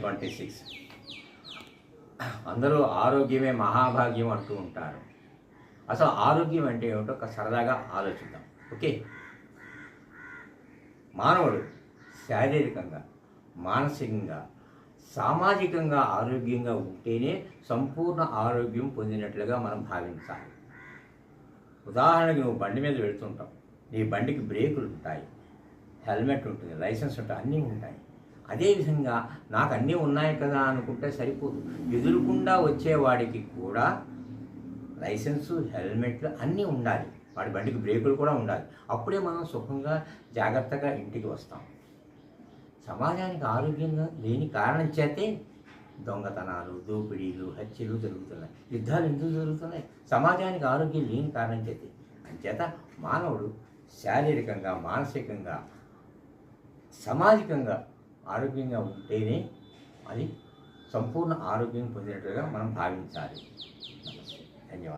26. అందరూ ఆరోగ్యమే మహాభాగ్యం అంటూ ఉంటారు. అసలు ఆరోగ్యం అంటే ఏమిటో ఒక సరదాగా ఆలోచిద్దాం. ఓకే, మానవుడు శారీరకంగా, మానసికంగా, సామాజికంగా ఆరోగ్యంగా ఉంటేనే సంపూర్ణ ఆరోగ్యం పొందినట్లుగా మనం భావించాలి. ఉదాహరణకి నువ్వు బండి మీద వెళుతుంటావు, నీ బండికి బ్రేకులు ఉంటాయి, హెల్మెట్ ఉంటుంది, లైసెన్స్ ఉంటుంది, అన్నీ ఉంటాయి. అదేవిధంగా నాకు అన్నీ ఉన్నాయి కదా అనుకుంటే సరిపోదు. ఎదురుకుండా వచ్చేవాడికి కూడా లైసెన్సు, హెల్మెట్లు అన్నీ ఉండాలి, వాడి బండికి బ్రేకులు కూడా ఉండాలి. అప్పుడే మనం సుఖంగా జాగ్రత్తగా ఇంటికి వస్తాం. సమాజానికి ఆరోగ్యంగా లేని కారణం చేతే దొంగతనాలు, దోపిడీలు, హత్యలు జరుగుతున్నాయి, యుద్ధాలు ఎందుకు జరుగుతున్నాయి? సమాజానికి ఆరోగ్యం లేని కారణం చేతే. అంచేత మానవుడు శారీరకంగా, మానసికంగా, సామాజికంగా ఆరోగ్యంగా ఉంటేనే అది సంపూర్ణ ఆరోగ్యం పొందినట్లుగా మనం భావించాలి. నమస్తే, ధన్యవాదాలు.